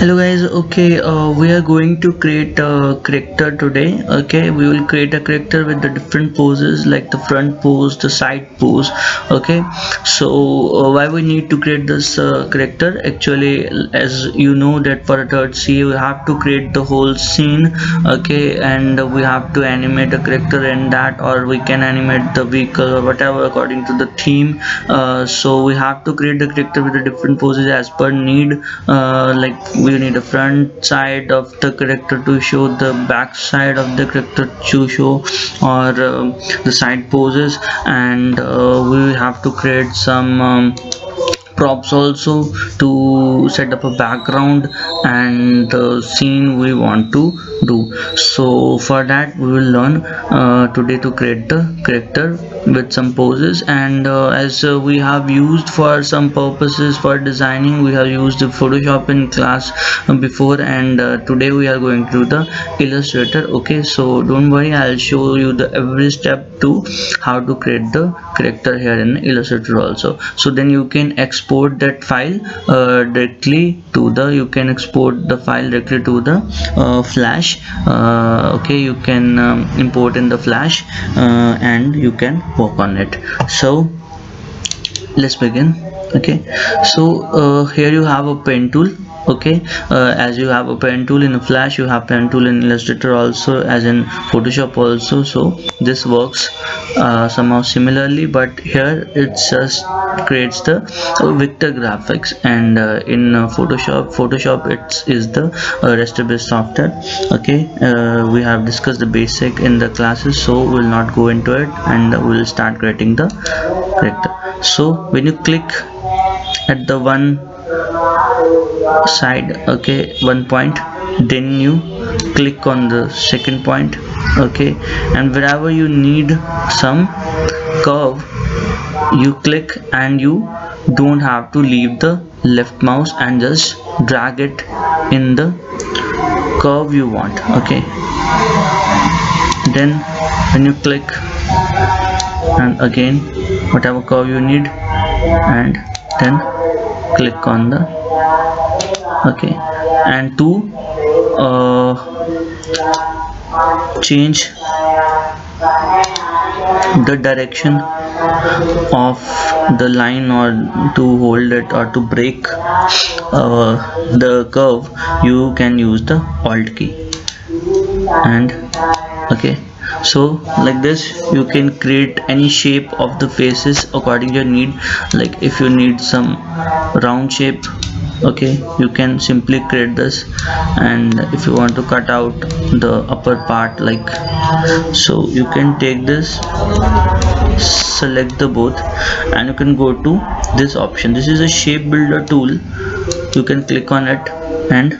Hello guys, okay, we are going to create a character today. Okay, we will create a character with the different poses like the front pose, the side pose. Okay, so why we need to create this character? Actually, as you know that for a third C we have to create the whole scene. Okay, and we have to animate a character in that, or we can animate the vehicle or whatever according to the theme. So we have to create the character with the different poses as per need. Like we need a front side of the character to show, the back side of the character to show, or the side poses, and we have to create some props also to set up a background and the scene we want to do. So for that we will learn today to create the character with some poses, and as we have used for some purposes for designing, we have used the Photoshop in class before, and today we are going to do the Illustrator. Okay, so don't worry, I'll show you the every step to how to create the character here in Illustrator also. So then you can export that file directly to the, you can export the file directly to the Flash. Okay, you can import in the Flash, and you can work on it. So let's begin. Okay, so here you have a pen tool. Okay, as you have a pen tool in a Flash, you have pen tool in Illustrator also, as in Photoshop also. So this works somehow similarly, but here it just creates the vector graphics, and in Photoshop it is the raster based software. Okay, we have discussed the basic in the classes, so we'll not go into it, and we'll start creating the character. So when you click at the one side, okay, one point, then you click on the second point. Okay, and wherever you need some curve, you click, and you don't have to leave the left mouse, and just drag it in the curve you want. Okay, then when you click, and again whatever curve you need, and then click on the, okay, and to change the direction of the line, or to hold it, or to break the curve, you can use the Alt key. And okay, so like this you can create any shape of the faces according to your need. Like if you need some round shape, okay, you can simply create this, and if you want to cut out the upper part, like so, you can take this, select the both, and you can go to this option. This is a shape builder tool. You can click on it, and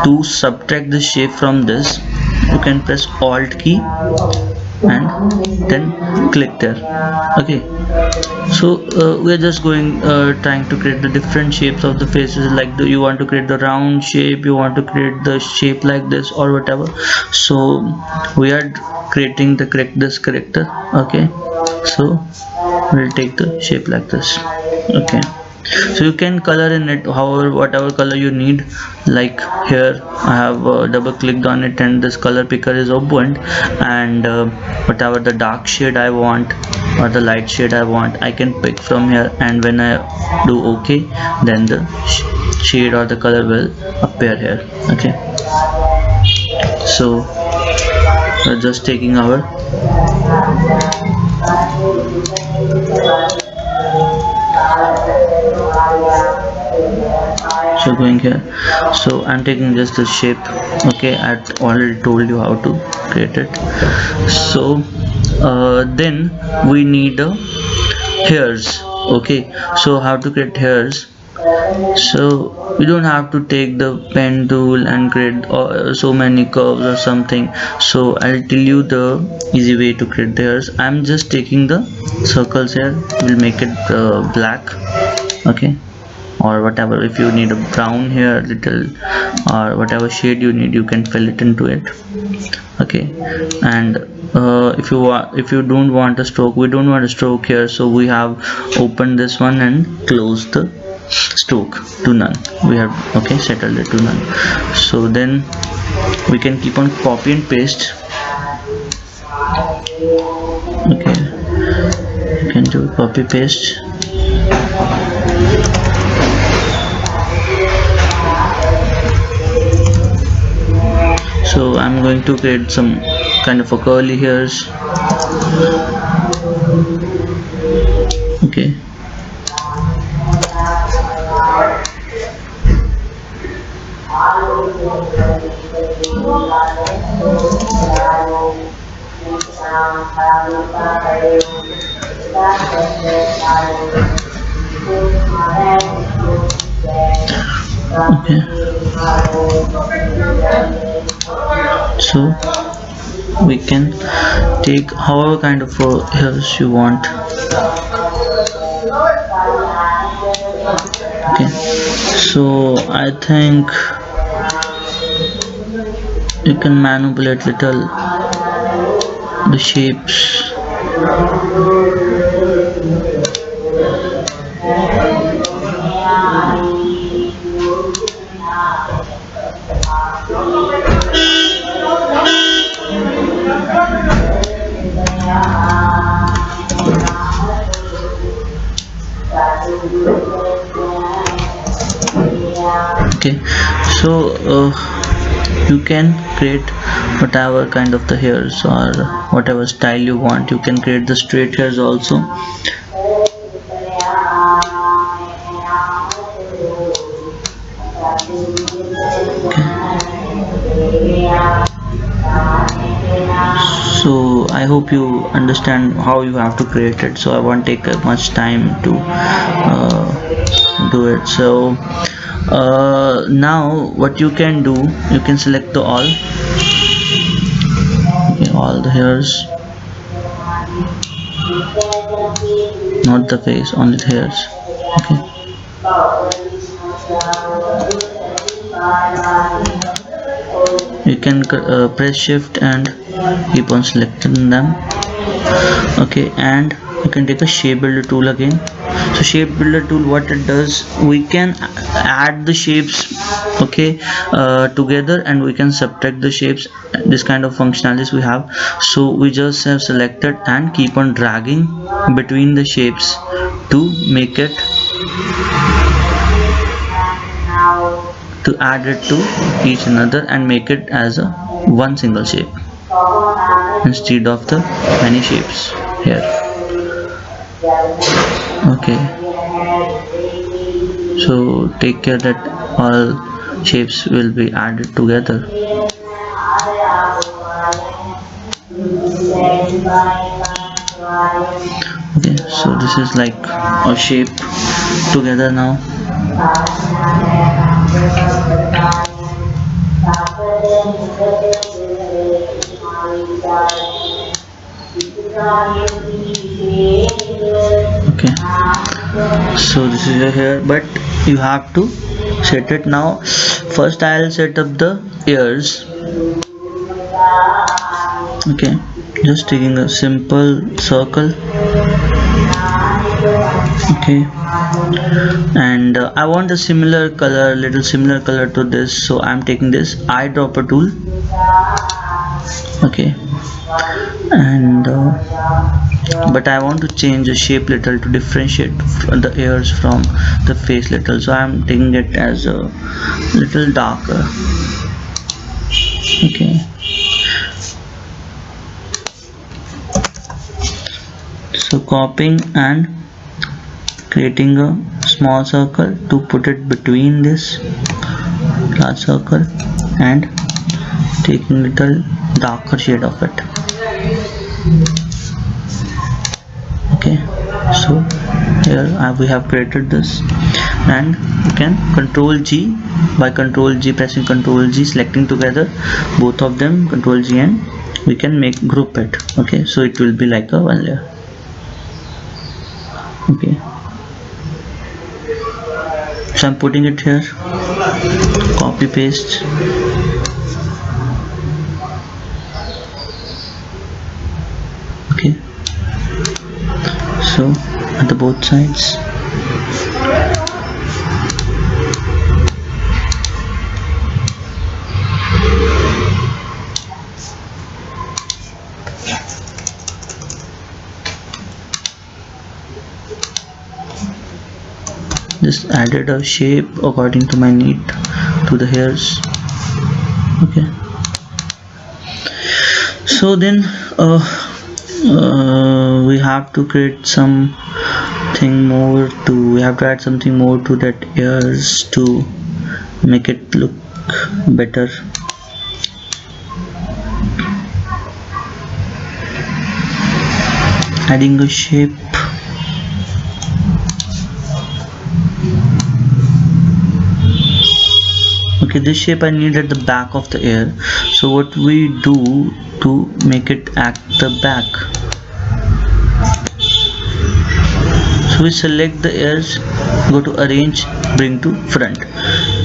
to subtract the shape from this, you can press Alt key and then click there. Okay, so we're just going trying to create the different shapes of the faces. Like you want to create the round shape, you want to create the shape like this, or whatever. So we are creating the this character. Okay, so we'll take the shape like this. Okay, so you can color in it however whatever color you need. Like here I have double clicked on it, and this color picker is opened, and whatever the dark shade I want, or the light shade I want, I can pick from here, and when I do OK, then the shade or the color will appear here. Okay, so we're just taking our so going here, so I'm taking just the shape. Okay, I already told you how to create it. So then we need hairs. Okay, so how to create hairs? So you don't have to take the pen tool and create so many curves or something. So I'll tell you the easy way to create the hairs. I'm just taking the circles here, we'll make it black. Okay, or whatever, if you need a brown here little, or whatever shade you need, you can fill it into it. Okay, and if you don't want a stroke, we don't want a stroke here, so we have opened this one and closed the stroke to none. We have okay settled it to none. So then we can keep on copy and paste. Okay, you can do copy paste. So I'm going to create some kind of a curly hairs. Okay, okay, so we can take however kind of hairs you want. Okay, so I think you can manipulate little the shapes. Okay, so you can create whatever kind of the hairs or whatever style you want. You can create the straight hairs also. So I hope you understand how you have to create it, so I won't take much time to do it. So now what you can do, you can select the all. Okay, all the hairs, not the face, only the hairs. Okay, you can press shift and keep on selecting them. Okay, and you can take a shape builder tool again. So shape builder tool, what it does, we can add the shapes, okay, together, and we can subtract the shapes. This kind of functionalities we have. So we just have selected and keep on dragging between the shapes to make it, to add it to each another and make it as a one single shape instead of the many shapes here. Okay, so take care that all shapes will be added together. Okay, so this is like a shape together now. Okay, so this is your hair, but you have to set it now. First I'll set up the ears. Okay, just taking a simple circle. Okay, and I want a similar color, little similar color to this, so I'm taking this eyedropper tool. Okay, and but I want to change the shape little to differentiate the ears from the face little, so I'm taking it as a little darker. Okay, so copying and creating a small circle to put it between this large circle and taking little darker shade of it. Okay, so here we have created this, and you can control G, by control G, pressing control G, selecting together both of them, control G, and we can make group it. Okay, so it will be like a one layer. Okay, so I'm putting it here, copy paste. Okay, so at the both sides. just added a shape according to my need to the hairs. Okay, so then we have to create something more we have to add something more to that ears to make it look better. Adding a shape. Okay, this shape I need at the back of the ear. So what we do to make it act the back, so we select the ears, go to arrange, bring to front,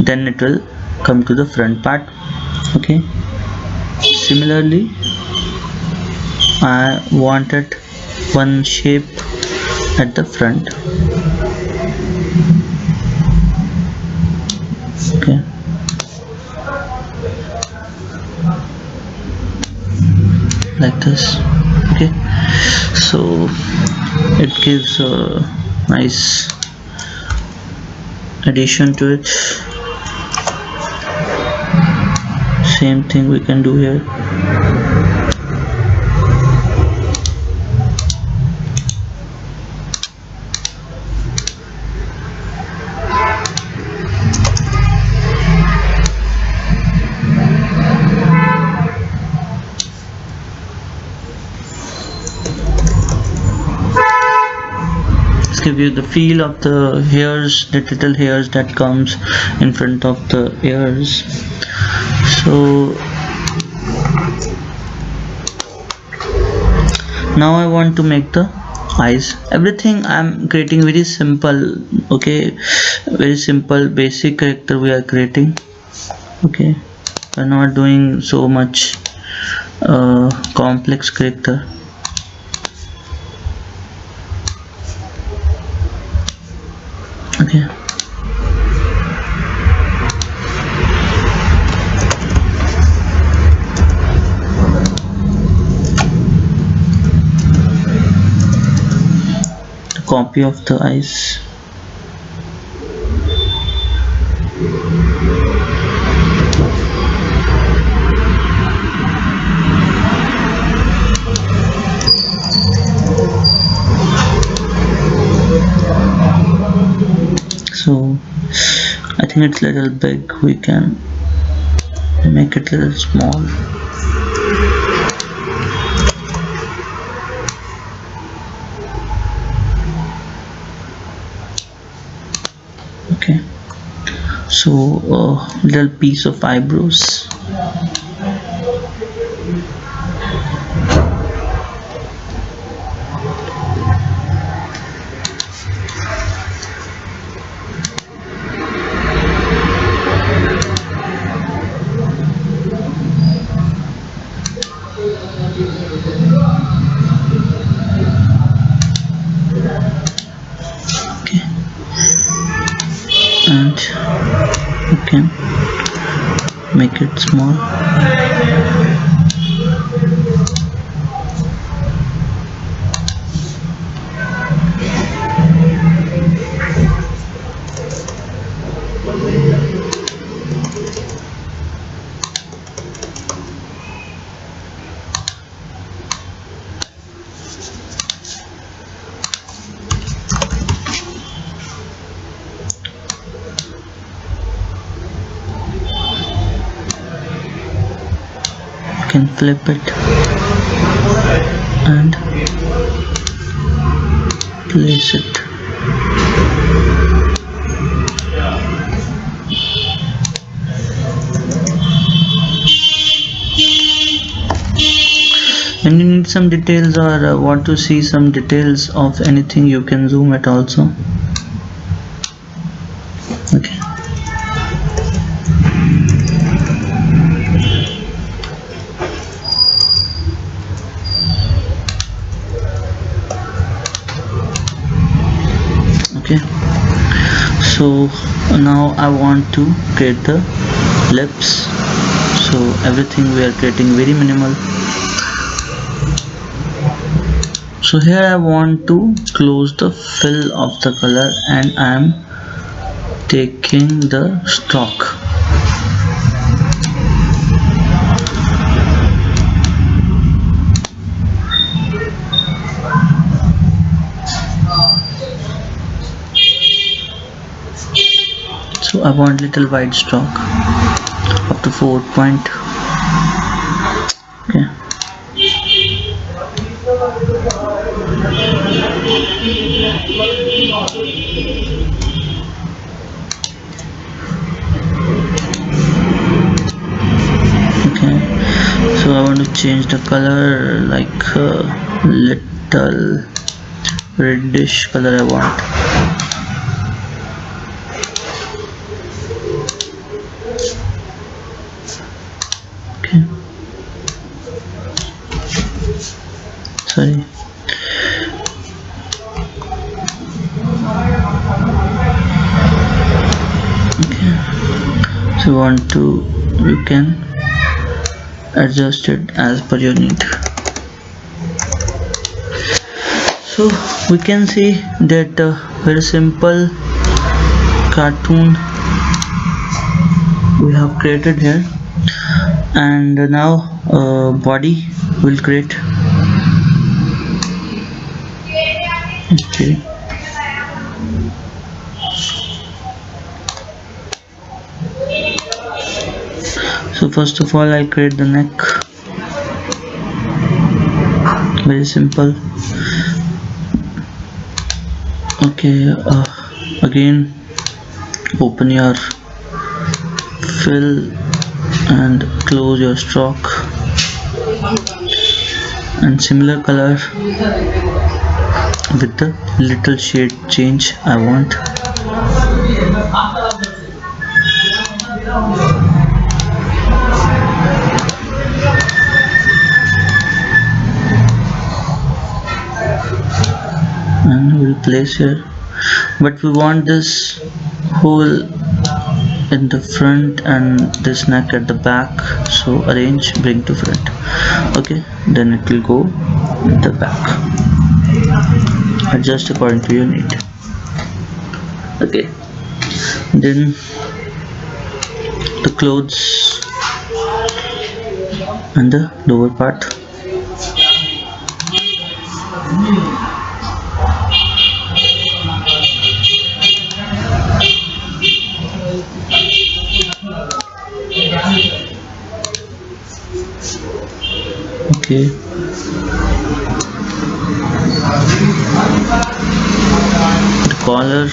then it will come to the front part. Okay, similarly I wanted one shape at the front. Okay, like this. Okay, so it gives a nice addition to it. Same thing we can do here. Give you the feel of the hairs, the little hairs that comes in front of the ears. So now I want to make the eyes. Everything I'm creating very simple. Okay, very simple basic character we are creating. Okay, we're not doing so much complex character. Okay, the copy of the eyes. So I think it's a little big, we can make it a little small. Okay, so little piece of eyebrows. Okay, and you can make it small. Can flip it and place it. When you need some details or want to see some details of anything, you can zoom it also. Okay, okay, so now I want to create the lips. So everything we are creating very minimal. So here I want to close the fill of the color, and I am taking the stock. So I want little white stock up to 4 point. Okay. Okay, so I want to change the color like little reddish color I want. Okay, sorry. Okay, so you can adjust it as per your need. So we can see that very simple cartoon we have created here, and now body will create. Okay, so first of all I'll create the neck. Very simple. Okay, again open your fill and close your stroke, and similar color with the little shade change I want. And we'll place here, but we want this hole in the front and this neck at the back, so arrange, bring to front. Okay, then it will go in the back. Adjust according to your need. Okay, then the clothes and the lower part. Okay, the collar.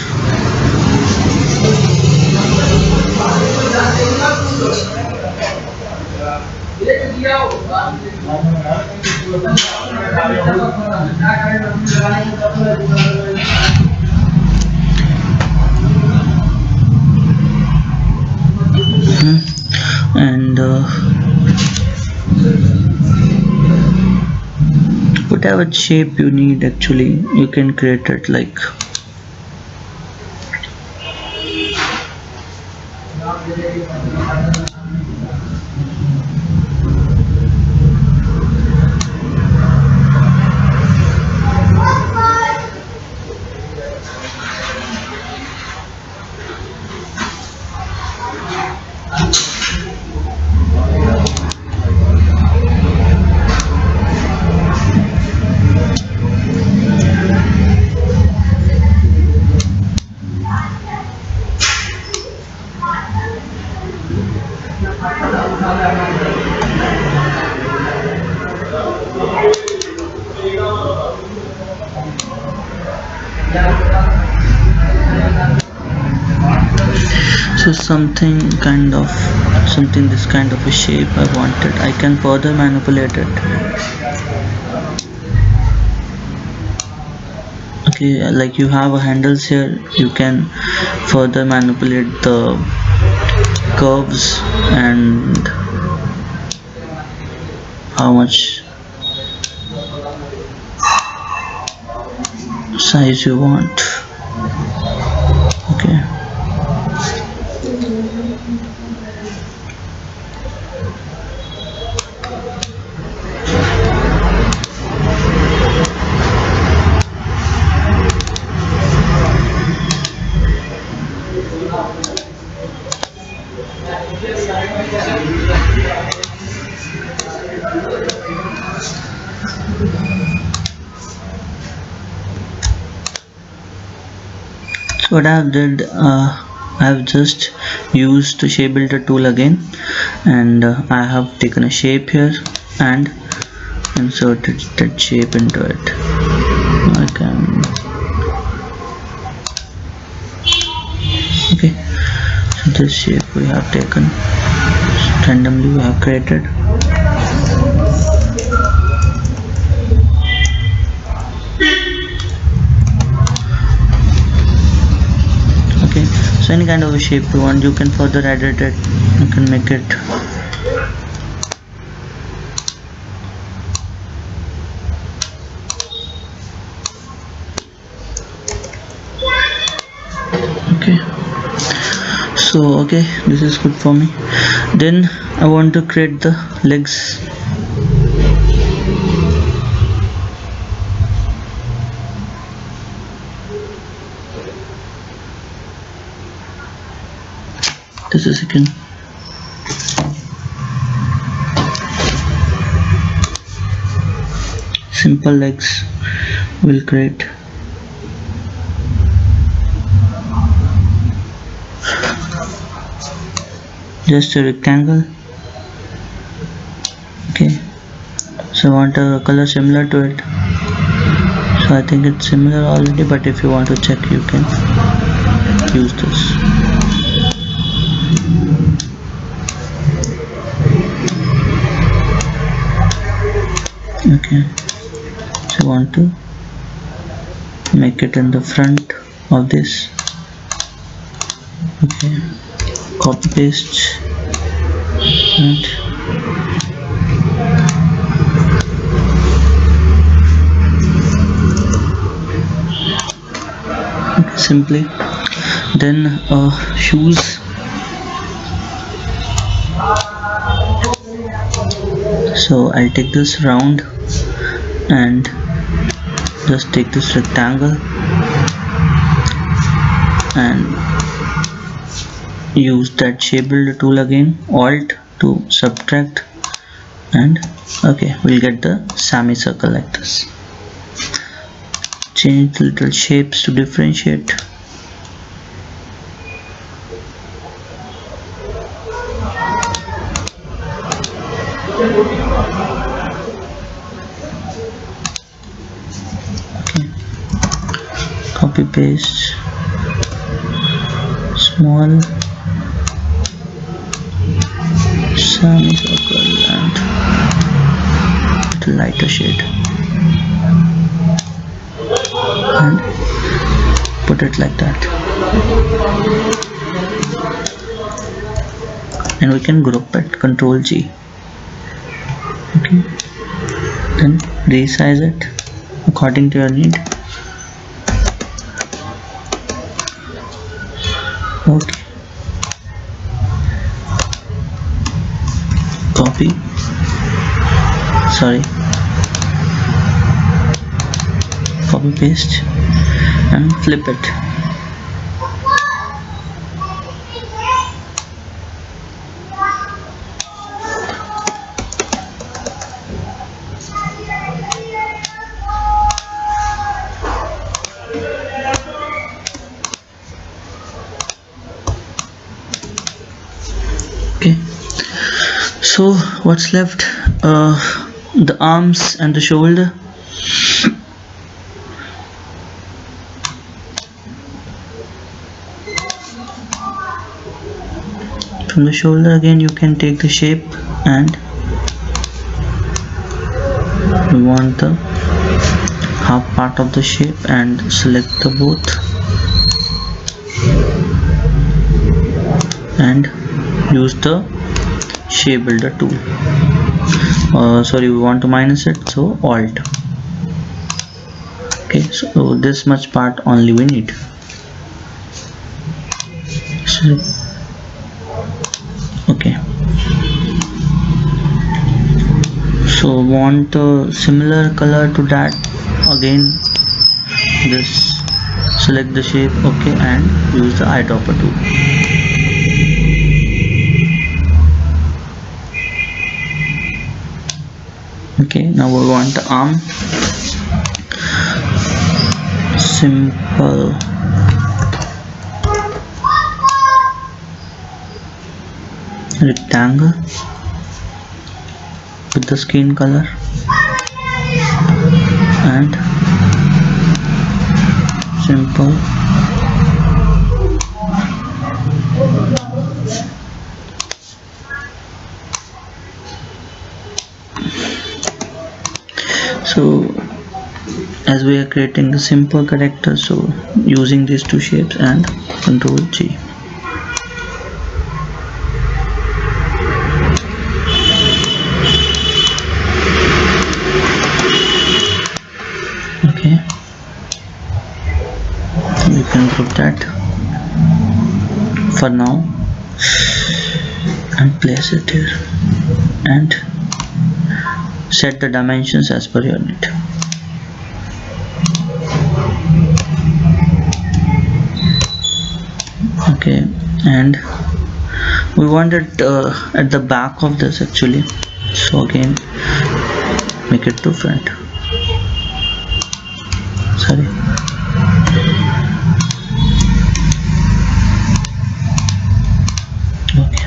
And whatever shape you need, actually you can create it like. So something this kind of a shape I wanted, I can further manipulate it. Okay, like you have a handles here, you can further manipulate the curves and how much size you want. Okay, So what I have did, I have just used the shape builder tool again, and I have taken a shape here and inserted that shape into it. I can, okay, so this shape we have taken, randomly we have created. Okay, so any kind of a shape you want, you can further edit it, you can make it okay. So okay, this is good for me. Then I want to create the legs. Just a second. Simple legs will create. Just a rectangle. Okay, so I want a color similar to it, so I think it's similar already, but if you want to check you can use this. Okay, so I want to make it in the front of this. Okay, copy paste and simply then shoes. So I'll take this round and just take this rectangle and use that shape builder tool again, alt to subtract, and okay, we'll get the semicircle like this. Change the little shapes to differentiate. Okay, copy paste, small semicircle and little lighter shade, and put it like that. And we can group it, Control G. Okay, then resize it according to your need. Okay, copy, copy paste and flip it. Okay, so what's left? The arms and the shoulder. From the shoulder again you can take the shape and we want the half part of the shape and select the both and use the shape builder tool. Sorry, we want to minus it, so alt. Okay, so this much part only we need. So, okay, so want a similar color to that. Again, this, select the shape, okay, and use the eyedropper tool. now we want the arm. Simple rectangle with the skin color and simple so as we are creating the simple character, so using these two shapes and Control G. Okay, you can group that for now and place it here and set the dimensions as per your need. Okay, and we want it at the back of this actually, so again make it to front. Sorry. Okay.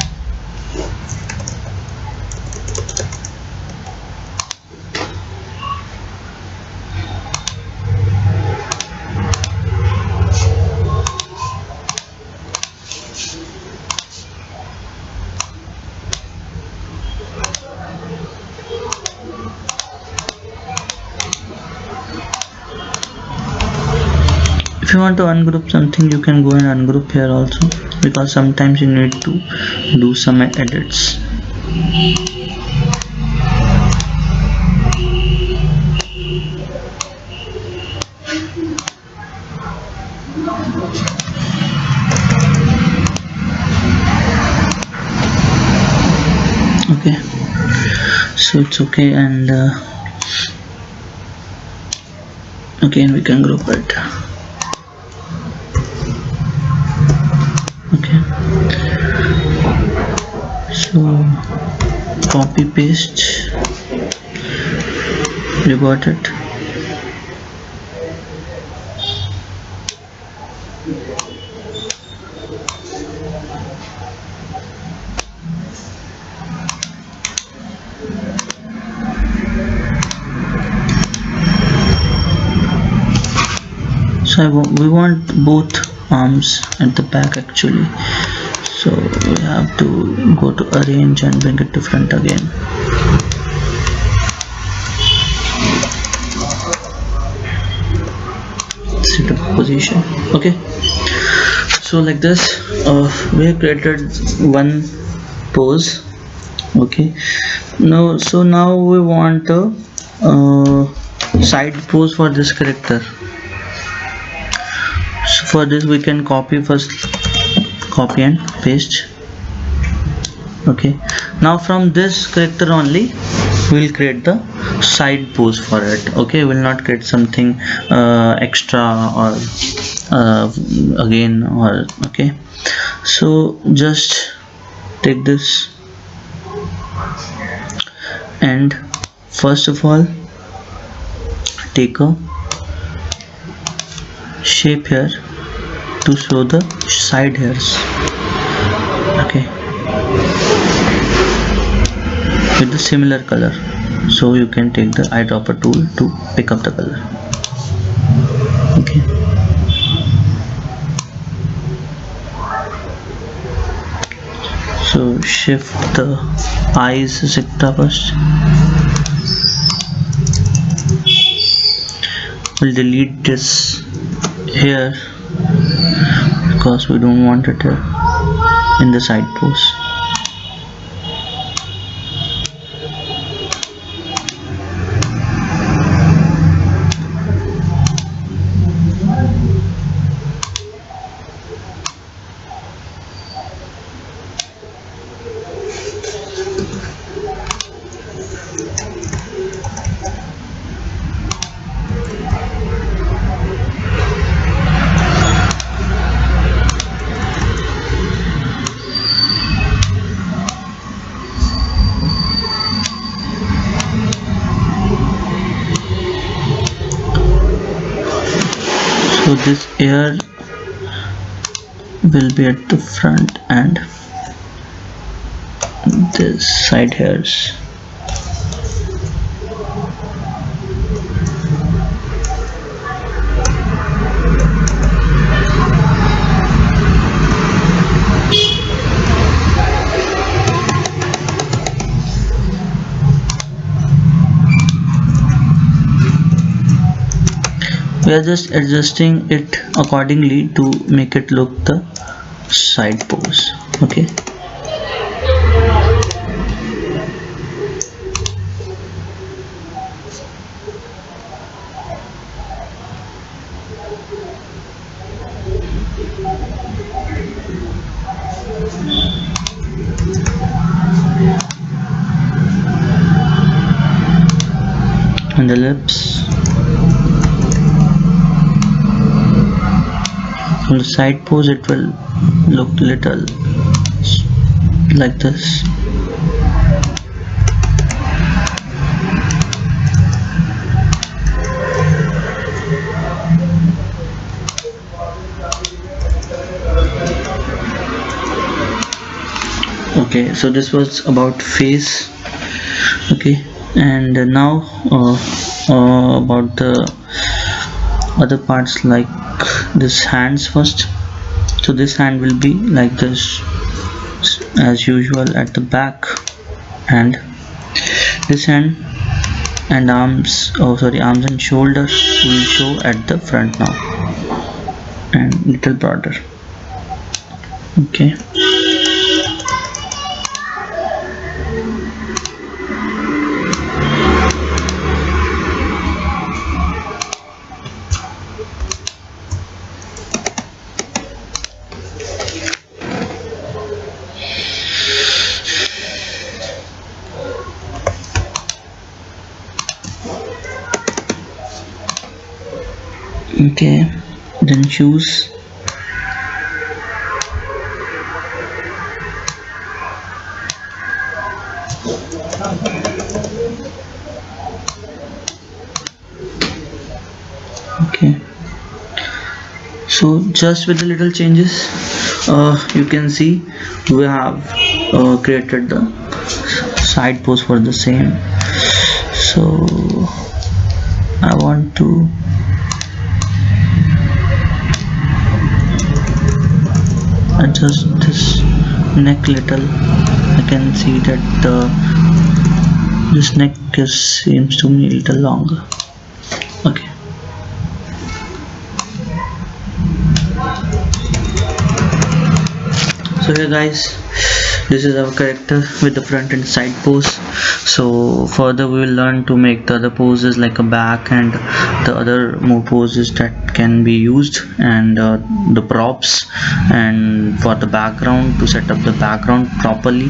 If you want to ungroup something, you can go and ungroup here also, because sometimes you need to do some edits. Okay, so it's okay, and again we can group it. Okay, so copy paste, you got it. So we want both arms at the back actually, so we have to go to arrange and bring it to front again. Set up position. Okay, so like this we have created one pose. Okay, now we want a side pose for this character. So for this we can copy and paste. Okay, now from this character only we will create the side pose for it. Okay, we will not create something extra or again, or okay, so just take this and first of all take a shape here to show the side hairs. Okay, with the similar color, so you can take the eyedropper tool to pick up the color. Okay, so shift the eyes sector first. We'll delete this here because we don't want it here in the side pose. So this air will be at the front and this side hairs. We are just adjusting it accordingly to make it look the side pose. Okay. And the lips. From the side pose it will look little like this. Okay, so this was about face. Okay, and now about the other parts, like this hands first. So this hand will be like this as usual at the back, and this hand and arms, oh sorry, arms and shoulders will show at the front now and little broader. Okay. Okay, then shoes. Okay, so just with the little changes, you can see we have created the side pose for the same. So I want to adjust this neck little. I can see that this neck seems to me a little longer. Okay. So here guys, this is our character with the front and side pose. So further we will learn to make the other poses like a back and the other more poses that can be used, and the props, and for the background to set up the background properly,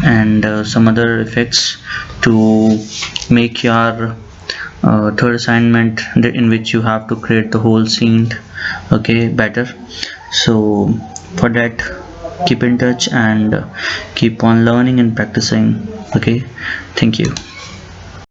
and some other effects to make your third assignment in which you have to create the whole scene, okay, better. So for that, keep in touch and keep on learning and practicing. Okay, thank you.